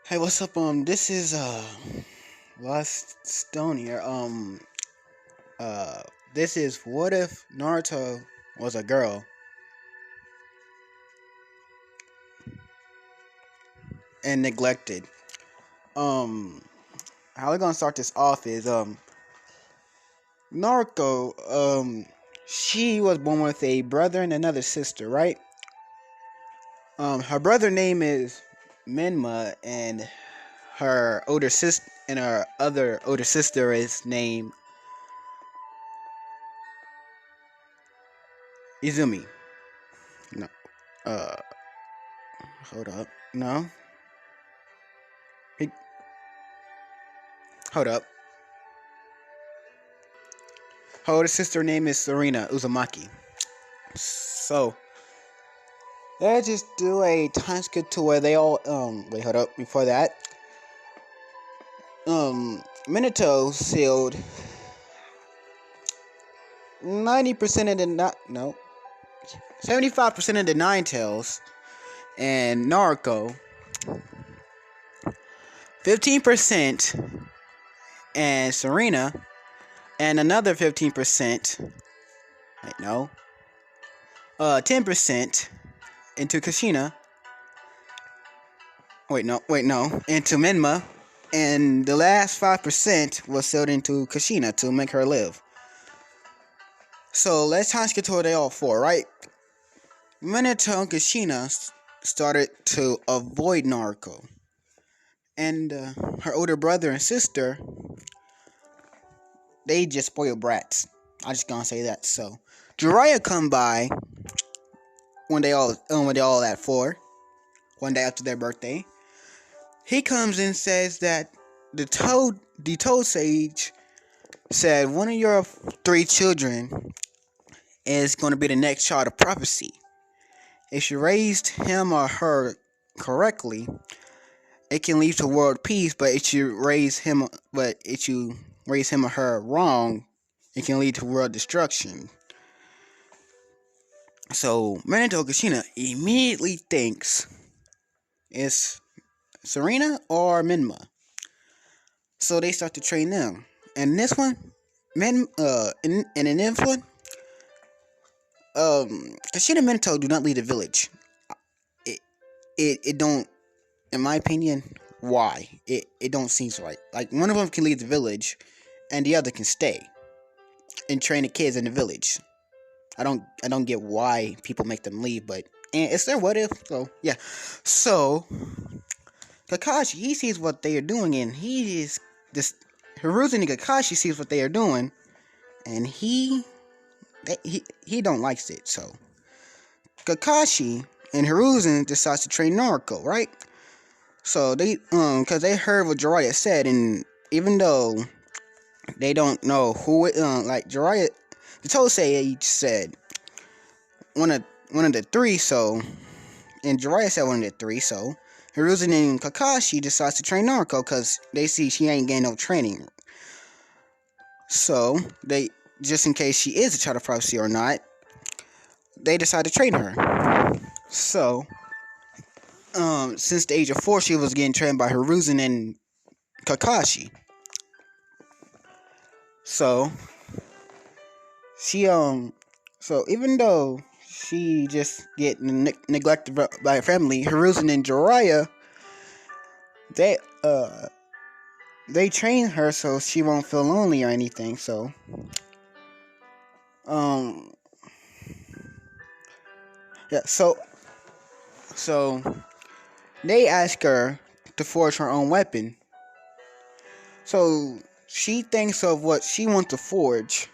Hey, what's up? This is Lost Stone here. Uh, this is what if Naruto was a girl and neglected. Um, how we're gonna start this off is Naruto. She was born with a brother and another sister, right? Her brother name is Minma, and her other older sister is named Izumi. No, uh, hold up. No, Hey, hold up. Her older sister name is Serena Uzumaki. So let's just do a time skip to where they all wait, hold up. Before that, Minato sealed 90% of the not no 75% of the Nine Tails, and Naruto 15%, and Serena and another 15%. Wait, no, 10% into Kushina. Wait, no, into Minma, and the last 5% was sealed into Kushina to make her live. So let's time skip to where they all four, right? Minato and Kushina started to avoid Naruto, and her older brother and sister, they just spoiled brats. I just gonna say that. So Jiraiya come by when they all at four, one day after their birthday. He comes and says that the toad sage said one of your three children is going to be the next child of prophecy. If you raised him or her correctly, it can lead to world peace. But if you raise him or her wrong, it can lead to world destruction. So Minato Kushina immediately thinks it's Serena or Minma. So they start to train them. And this one, in this one, Kushina and Minato do not lead a village. It don't, in my opinion. Why? It don't seem right. Like, one of them can lead the village, and the other can stay and train the kids in the village. I don't get why people make them leave, but and it's their what if. So yeah. So Kakashi, he sees what they are doing, and he is this. Hiruzen and Kakashi sees what they are doing, and he don't likes it. So Kakashi and Hiruzen decides to train Naruto, right? So cause they heard what Jiraiya said, and even though they don't know who it, like Jiraiya, the Tosei said one of the three, so, and Jiraiya said one of the three, so Hiruzen and Kakashi decides to train Naruto, cause they see she ain't getting no training. So they, just in case she is a child of prophecy or not, they decide to train her. So since the age of 4, she was getting trained by Hiruzen and Kakashi. So she so even though she just get neglected by her family, Hiruzen and Jiraiya, they they train her so she won't feel lonely or anything. So um yeah, so they ask her to forge her own weapon. So she thinks of what she wants to forge.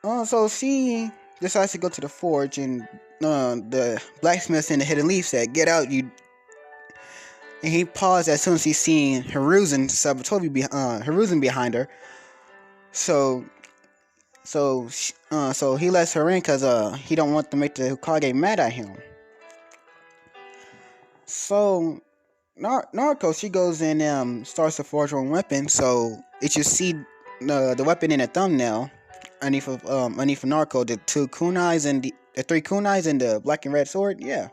So she decides to go to the forge, and the blacksmith in the Hidden Leaf said, "Get out, you." And he paused as soon as he seen Hiruzen behind her. So so he lets her in because he don't want to make the Hokage mad at him. So Naruto, she goes and starts to forge her own weapon. So it you see the weapon in the thumbnail underneath of Naruto, the two kunais and the three kunais and the black and red sword. Yeah.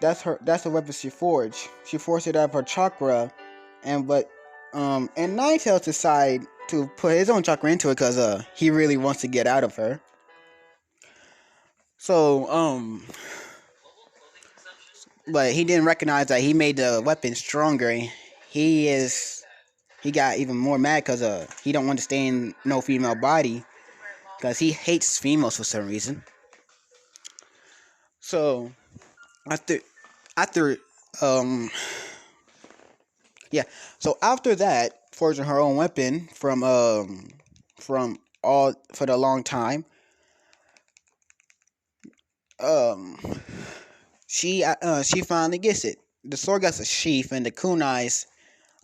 That's the weapon she forged. She forged it out of her chakra, and Nine Tails decide to put his own chakra into it because he really wants to get out of her. So but he didn't recognize that he made the weapon stronger. He is he got even more mad because he don't want to stay in no female body because he hates females for some reason. So after after um yeah, so after that, forging her own weapon from all for the long time, um she finally gets it. The sword got a sheath, and the kunais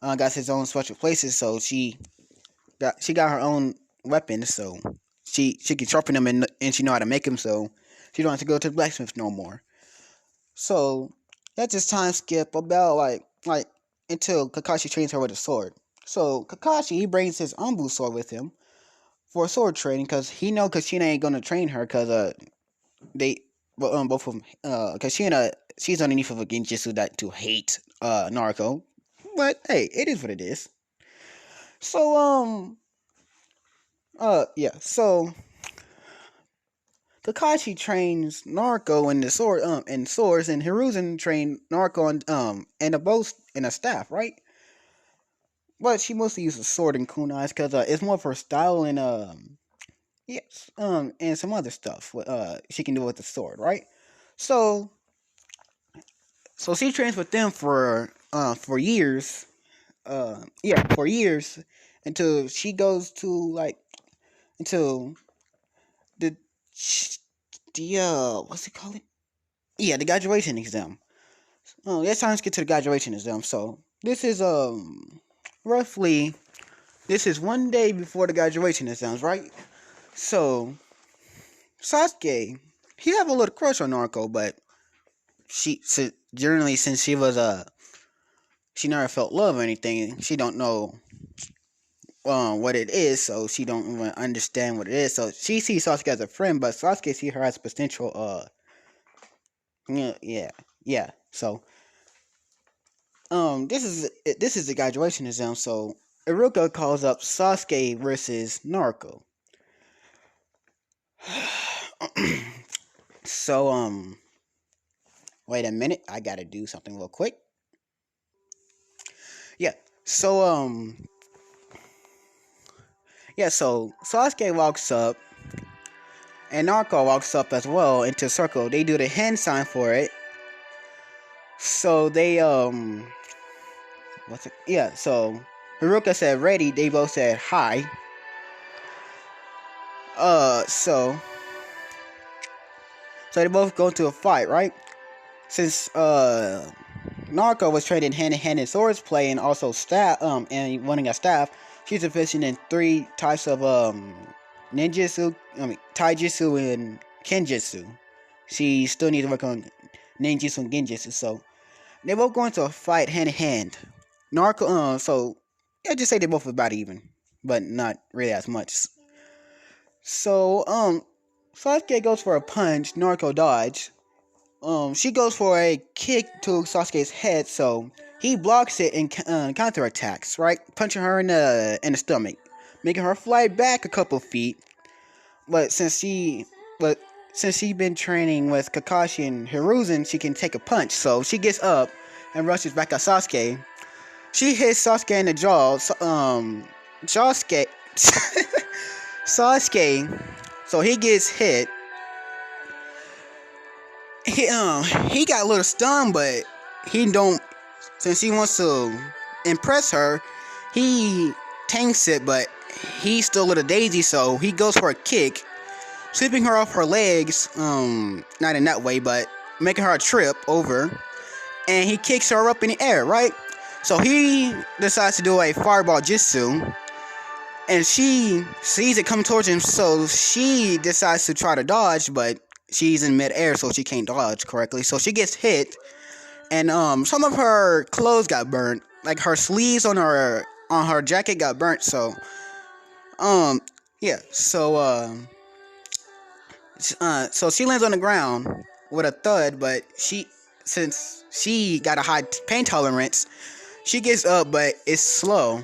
got his own special places. So she got her own weapon. So she can sharpen them, and she know how to make them. So she don't have to go to the blacksmith no more. So that just time skip about like until Kakashi trains her with a sword. So Kakashi he brings his Anbu sword with him for sword training because he know Kushina ain't gonna train her because they well both of them Kushina she's underneath of a genjutsu that to hate Naruto, but hey, it is what it is. So yeah, so Kakashi trains Naruto in the sword in swords, and Hiruzen trained Naruto in a bow and a staff, right? But she mostly uses sword and kunais because it's more for style and yes and some other stuff she can do with the sword, right? So she trains with them for years, for years until she goes to like until the the what's it called? Yeah, the graduation exam. Oh, it's time to get to the graduation exam. So this is roughly this is one day before the graduation exams, right? So Sasuke, he have a little crush on Naruto, but generally since she never felt love or anything, she don't know what it is, so she don't even understand what it is. So she sees Sasuke as a friend, but Sasuke see her as potential yeah yeah. So this is the graduation exam. So Iruka calls up Sasuke versus Naruto. So wait a minute, I gotta do something real quick. Yeah. So so Sasuke walks up and Naruto walks up as well into a circle. They do the hand sign for it. So they what's it? Yeah. So Haruka said ready. They both said hi. Uh. So they both go to a fight, right? Since Naruto was trained in hand-to-hand in swords play and also staff and running a staff, she's efficient in three types of ninjutsu, taijutsu and kenjutsu. She still needs to work on ninjutsu and genjutsu. So they both go into a fight hand to hand. Naruto, so I just say they both about even, but not really as much. So Sasuke goes for a punch. Naruto dodge. She goes for a kick to Sasuke's head, so he blocks it and counterattacks, right? Punching her in the stomach, making her fly back a couple feet. But since she been training with Kakashi and Hiruzen, she can take a punch. So she gets up and rushes back at Sasuke. She hits Sasuke in the jaw. Sasuke, Sasuke. So he gets hit. He got a little stunned, but he don't. Since he wants to impress her, he tanks it, but he's still a little daisy. So he goes for a kick, sweeping her off her legs. Not in that way, but making her trip over, and he kicks her up in the air, right? So he decides to do a fireball jutsu, and she sees it come towards him, so she decides to try to dodge, but she's in midair, so she can't dodge correctly. So she gets hit, and some of her clothes got burnt, like her sleeves on her jacket got burnt. So yeah, so she lands on the ground with a thud, but since she got a high pain tolerance, she gets up, but it's slow.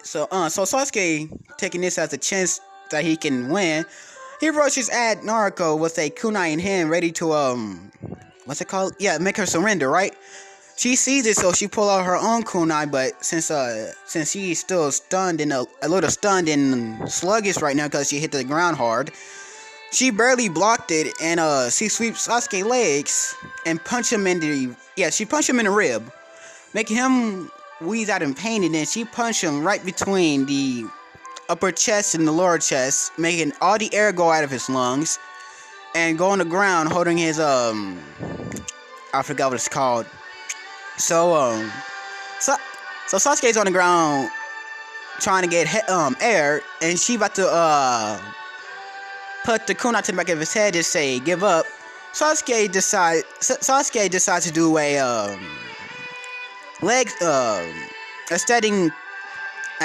So Sasuke, taking this as a chance that he can win, he rushes at Naruto with a kunai in hand, ready to what's it called? Yeah, make her surrender, right? She sees it, so she pull out her own kunai, but since she's still stunned and a little stunned and sluggish right now because she hit the ground hard, she barely blocked it, and she sweeps Sasuke's legs and punch him in the she punched him in the rib, making him wheeze out in pain, and then she punched him right between the upper chest and the lower chest, making all the air go out of his lungs, and go on the ground holding his I forgot what it's called. So so, so Sasuke's on the ground trying to get air, and she about to put the kunai to the back of his head and say give up. Sasuke decides to do a leg a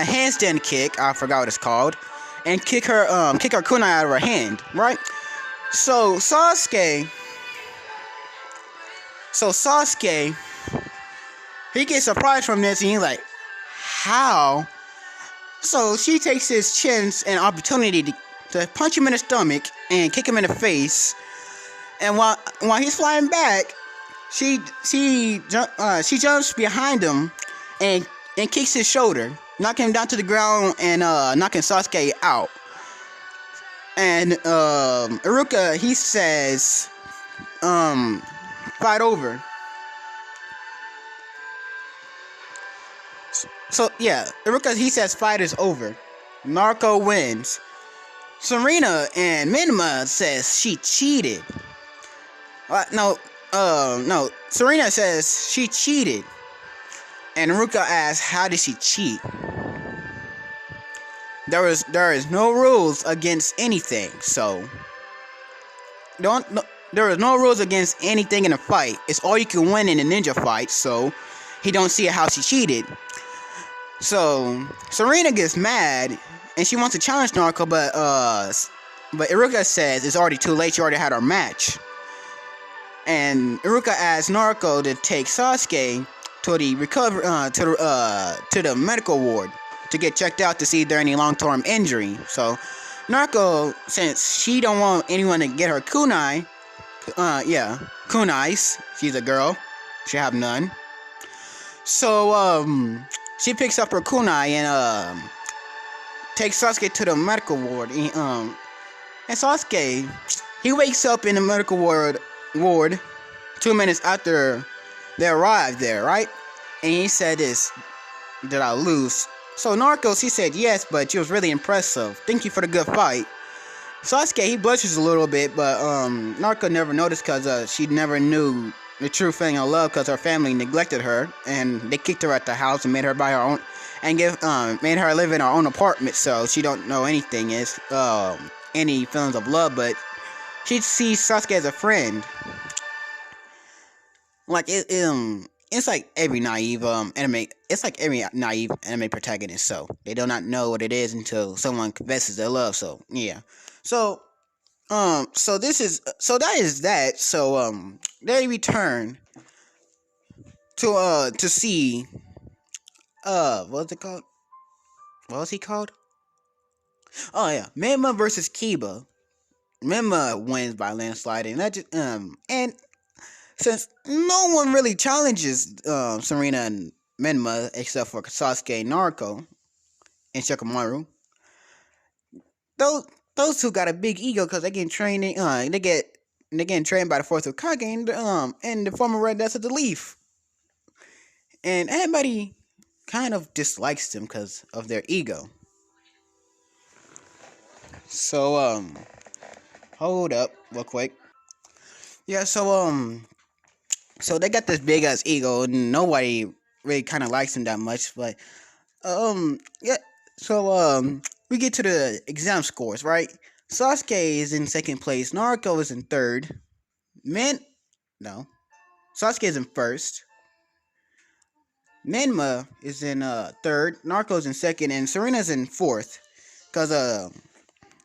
handstand kick. I forgot what it's called, and kick her kunai out of her hand. Right. So Sasuke, he gets surprised from this, and he's like, how? So she takes his chance and opportunity to punch him in the stomach and kick him in the face. And while he's flying back, she jumps behind him and kicks his shoulder, knocking him down to the ground and knocking Sasuke out. And Iruka, he says, fight over. So yeah, Iruka, he says fight is over. Naruto wins. Serena and Minima says she cheated. No. Serena says she cheated. And Iruka asks, how did she cheat? There is no rules against anything, so there is no rules against anything in a fight. It's all you can win in a ninja fight, so he don't see how she cheated. So Serena gets mad and she wants to challenge Naruto, but Iruka says it's already too late. She already had her match. And Iruka asks Naruto to take Sasuke to the to the medical ward to get checked out to see if there's any long-term injury. So Naruto, since she don't want anyone to get her kunais, she's a girl, she have none. So she picks up her kunai and takes Sasuke to the medical ward. And Sasuke, he wakes up in the medical ward 2 minutes after they arrived there, right? And he said this, did I lose? So Naruto, he said yes, but she was really impressive. Thank you for the good fight. Sasuke, he blushes a little bit, but Naruto never noticed because she never knew the true feeling of love because her family neglected her and they kicked her at the house and made her buy her own and made her live in her own apartment, so she don't know anything is any feelings of love, but she sees Sasuke as a friend. Like it's like every naive anime. It's like every naive anime protagonist. So they do not know what it is until someone confesses their love. So yeah. So that is that. So they return to see what's it called? What was he called? Oh yeah, Mema versus Kiba. Mema wins by landslide, and that just and since no one really challenges Serena and Menma except for Sasuke and Naruto and Shikamaru, those two got a big ego because they getting trained. They getting trained by the Fourth Hokage and the former Red Dust of the Leaf, and everybody kind of dislikes them because of their ego. So hold up real quick. Yeah, so they got this big ass ego, and nobody really kind of likes them that much. But yeah. So we get to the exam scores, right? Sasuke is in second place. Naruto is in third. Sasuke is in first. Menma is in third. Naruto's in second, and Serena's in fourth. Because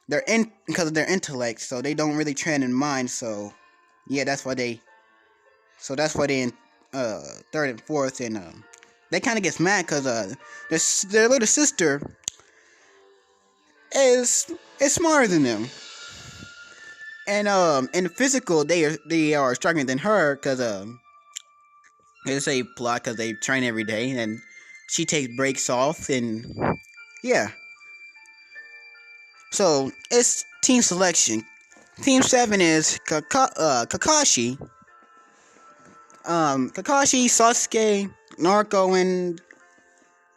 because of their intellect, so they don't really train in mind. So yeah, that's why they So that's why they in third and fourth, and they kind of gets mad because their little sister is smarter than them, and in the physical they are stronger than her because it's a plot because they train every day and she takes breaks off and yeah. So it's team selection. Team 7 is Kakashi, Kakashi, Sasuke, Naruto, and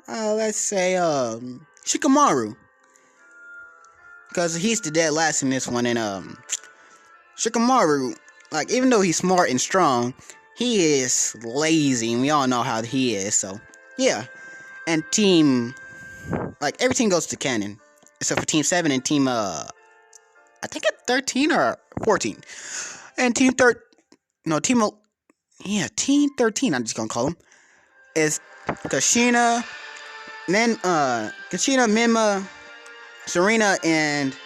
let's say Shikamaru, because he's the dead last in this one. And Shikamaru, like even though he's smart and strong, he is lazy, and we all know how he is. So yeah, and team like everything goes to canon except for Team 7 and Team I think it's 13 or 14, and Team no Team yeah Team 13. I'm just gonna call him is Kashina, then Kashina, Mima, Serena, and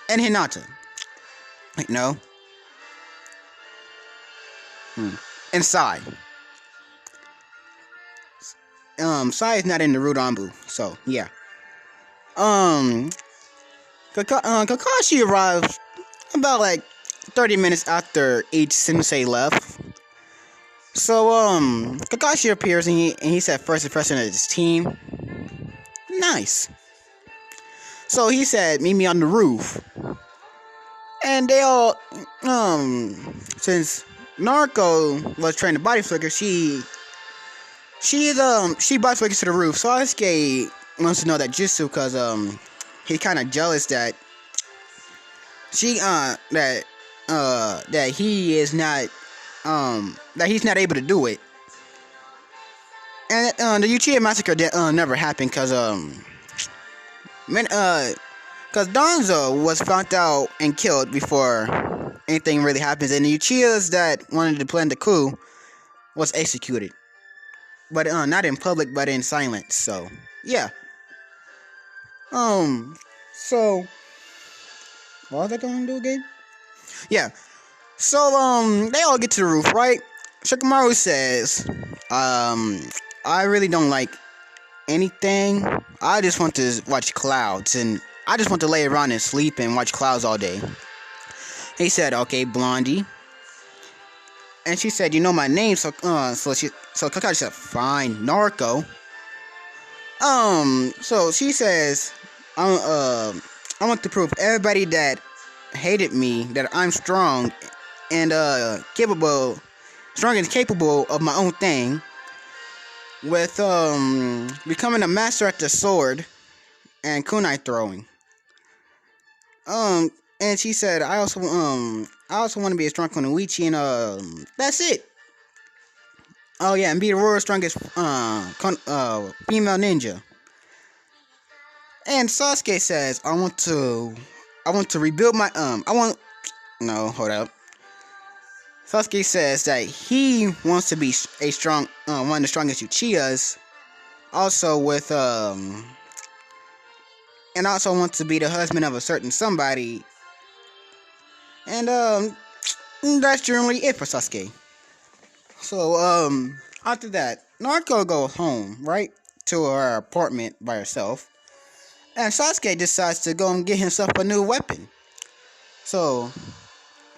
Hinata. Like no, and Sai. Sai is not in the Rudanbu, so yeah. Um, Kakashi arrives about like 30 minutes after each sensei left. So Kakashi appears and he said first impression of his team. Nice. So he said, meet me on the roof. And they all, since Naruto was trained to body flicker, she body flickers to the roof. So Sasuke wants to know that jutsu because he's kind of jealous that that he is not that he's not able to do it. And the Uchiha massacre never happened because Danzo was found out and killed before anything really happens, and the Uchihas that wanted to plan the coup was executed, but not in public, but in silence. So yeah. So what was I going to do again? Yeah. So they all get to the roof, right? Shikamaru says, I really don't like anything. I just want to watch clouds, and I just want to lay around and sleep and watch clouds all day. He said, okay, Blondie. And she said, you know my name, so Kakashi said, fine, Naruto. So she says, I want to prove everybody that hated me that I'm strong and strong and capable of my own thing, with becoming a master at the sword and kunai throwing. And she said, I also want to be a strong kunoichi, and that's it. Oh yeah, and be the world's strongest female ninja. And Sasuke says, I want to rebuild my no, hold up. Sasuke says that he wants to be a strong one of the strongest Uchihas, also with and also wants to be the husband of a certain somebody. And that's generally it for Sasuke. So after that, Naruto goes home, right, to her apartment by herself. And Sasuke decides to go and get himself a new weapon. So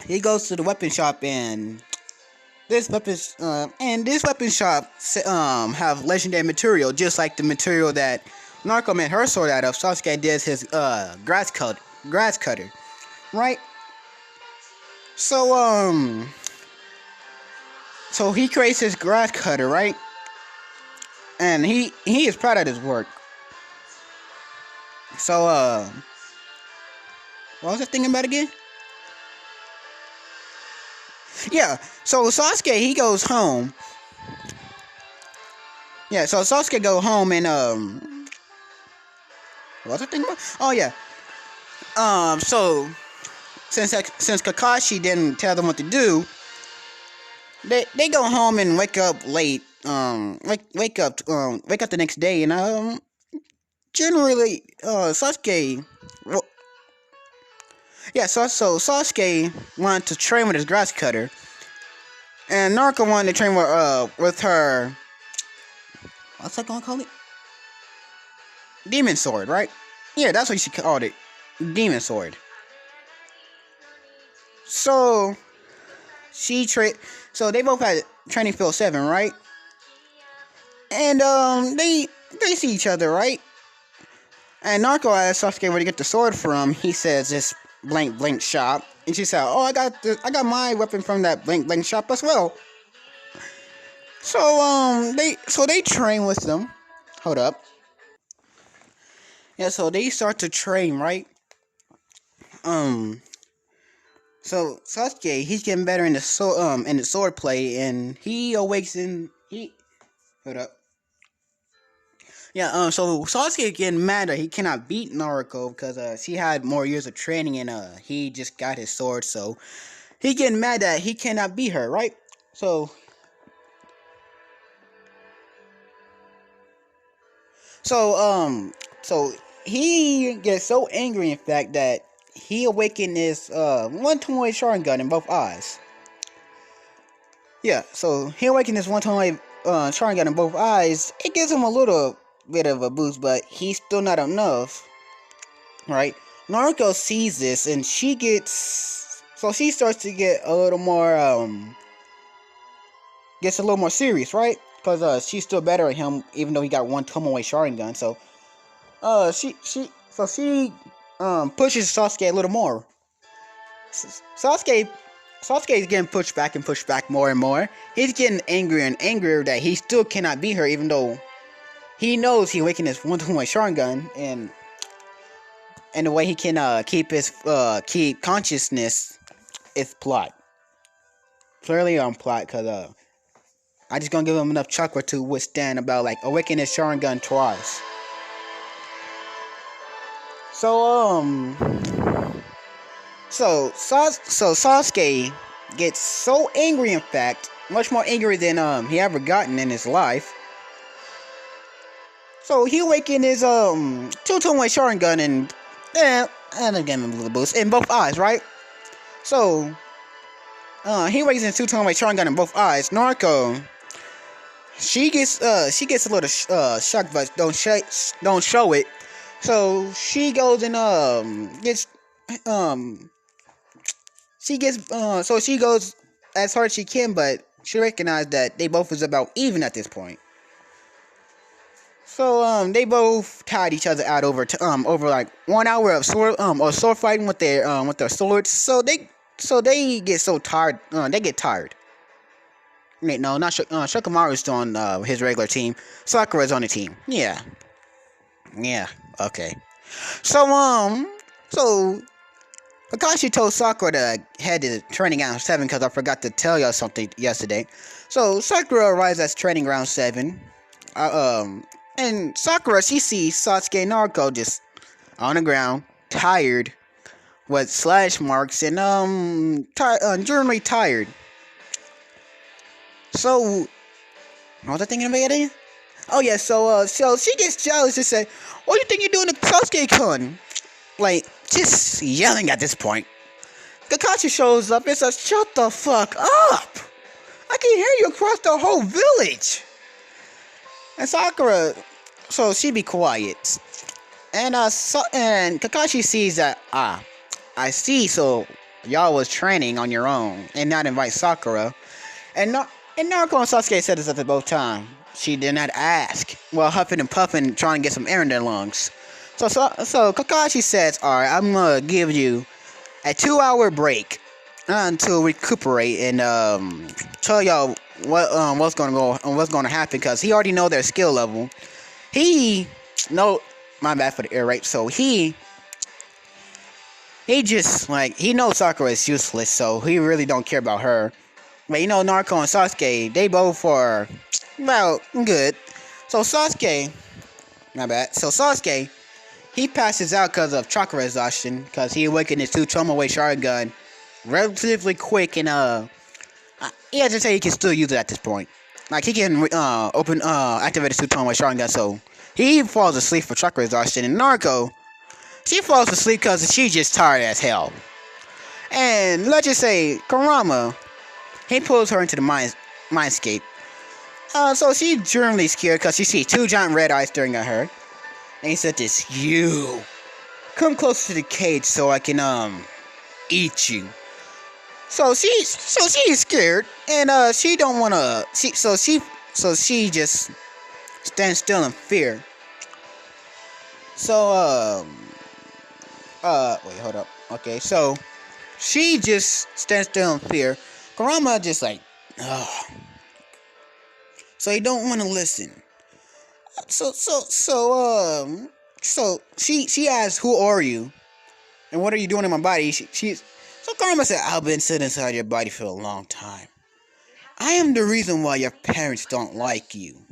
he goes to the weapon shop, and this weapon shop have legendary material, just like the material that Naruto made her sword out of. Sasuke did his grass cutter, right? So so he creates his grass cutter, right? And he is proud of his work. So what was I thinking about again? Yeah, so Sasuke, he goes home. Yeah, so Sasuke go home and what was I thinking about? Oh yeah. So since Kakashi didn't tell them what to do, they go home and wake up late. Wake up the next day, and generally Sasuke. Well, yeah, so Sasuke wanted to train with his grass cutter, And Naruto wanted to train with her. What's that gonna call it? Demon sword, right? Yeah, that's what she called it. Demon sword. So so they both had training field 7, right? And they see each other, right? And Naruto asks Sasuke where to get the sword from. He says this blank blank shop. And she said, "Oh, I got my weapon from that blank blank shop as well." So they train with them. Hold up. Yeah, so they start to train, right? Um So Sasuke, he's getting better in the sword play, and he awakes in he. Hold up. Yeah. So Sasuke getting mad that he cannot beat Naruto because she had more years of training and he just got his sword, so he getting mad that he cannot beat her, right? So so so he gets so angry, in fact, that he awakened his one tomoe Sharingan in both eyes. Yeah, so he awakened his one tomoe Sharingan in both eyes. It gives him a little bit of a boost, but he's still not enough, right? Naruto sees this, and she starts to get a little more gets a little more serious, right? Because she's still better at him, even though he got one tomoe Sharingan. So she pushes Sasuke a little more. Sasuke is getting pushed back and pushed back more and more. He's getting angrier and angrier that he still cannot beat her, even though he knows he awakened his one Sharingan, and the way he can keep consciousness is plot. Clearly on plot, cause I just gonna give him enough chakra to withstand about like awakening his Sharingan twice. So so Sasuke gets so angry, in fact, much more angry than he ever gotten in his life. So he awakened his two tomoe Sharingan and again a little boost in both eyes, right? So he awakens his two tomoe Sharingan in both eyes. Naruto, she gets a little shocked, but don't show it. So she goes and gets she goes as hard as she can, but she recognized that they both is about even at this point. So they both tied each other out over like 1 hour of sword fighting with their swords. So they get so tired. They get tired. Wait, no, not Shikamaru's still on his regular team. Sakura's on the team. Yeah. Okay. So Kakashi told Sakura to head to training ground 7 because I forgot to tell y'all something yesterday. So Sakura arrives at training ground 7. And Sakura, she sees Sasuke and Naruto just on the ground, tired, with slash marks and generally tired. So, what was I thinking about again? Oh yeah, so she gets jealous and say, "What do you think you're doing to Sasuke-kun?" Like, just yelling at this point. Kakashi shows up and says, "Shut the fuck up! I can hear you across the whole village." And Sakura, so she be quiet. And and Kakashi sees that, I see, so y'all was training on your own and not invite Sakura. And Naruto and Sasuke said this at the both time. She did not ask. While huffing and puffing, trying to get some air in their lungs. So Kakashi says, "Alright, I'm gonna give you a 2-hour break to recuperate and tell y'all what's gonna happen, because he already know their skill level. My bad for the air rape. So he just like he knows Sakura is useless, so he really don't care about her. But Naruto and Sasuke, they both are well good. So Sasuke, my bad. So Sasuke, he passes out because of chakra exhaustion, because he awakened his two tomoe Sharingan relatively quick, and he has to say he can still use it at this point. Like he can activate his two tomoe Sharingan, so he falls asleep for chakra exhaustion. And Naruto, she falls asleep because she's just tired as hell. And let's just say Kurama, He pulls her into the mindscape. So she's generally scared because she sees two giant red eyes staring at her. And he said this, "You come closer to the cage so I can eat you." So she's scared, and she don't wanna. She just stands still in fear. So wait, hold up. Okay, so she just stands still in fear. Kurama just like, ugh. So he don't want to listen. So she asks, "Who are you? And what are you doing in my body?" So Karma said, "I've been sitting inside your body for a long time. I am the reason why your parents don't like you.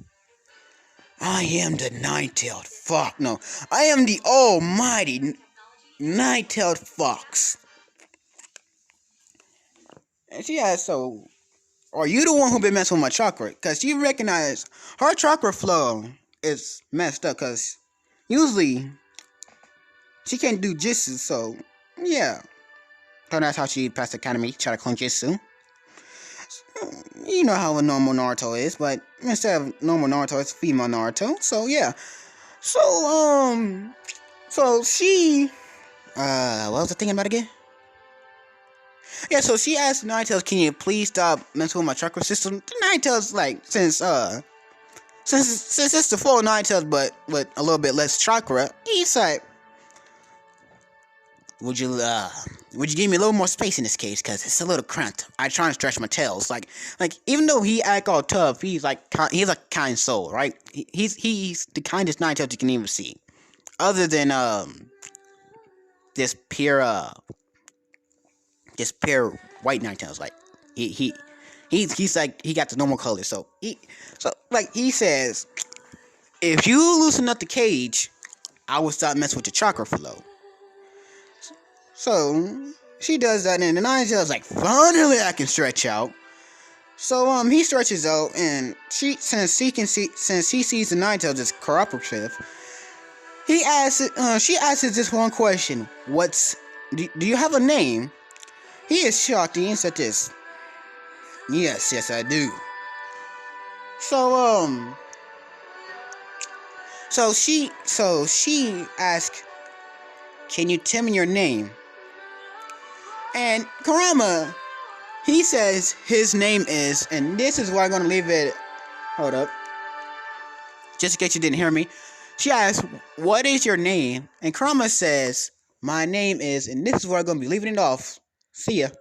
I am the nine-tailed fox. No, I am the almighty nine-tailed fox." And she asked, "So, are you the one who been messing with my chakra?" Because she recognized her chakra flow is messed up. Because usually she can't do jitsu. So, yeah. So that's how she passed the academy, try to clone jitsu. You know how a normal Naruto is, but instead of normal Naruto, it's female Naruto. So yeah. So she what was I thinking about again? Yeah, so she asked Ninetales, "Can you please stop messing with my chakra system?" Ninetales, like, since it's the full Ninetales but with a little bit less chakra, he's like, Would you give me a little more space in this case? Cause it's a little cramped. I try to stretch my tails. Like even though he act all tough, he's a kind soul, right? He's the kindest Ninetales you can even see. Other than this pure white Ninetales. Like he's like, he got the normal color. So he says, "If you loosen up the cage, I will stop messing with the chakra flow." So she does that, and the Ninetales like, "Finally, I can stretch out." So he stretches out, and since she sees the Ninetales as cooperative, she asks this one question: do you have a name?" He is shocked. He said this, yes, I do." So she asks, "Can you tell me your name?" And Kurama, he says his name is, and this is where I'm gonna leave it. Hold up. Just in case you didn't hear me. She asks, "What is your name?" And Kurama says, "My name is," and this is where I'm gonna be leaving it off. See ya.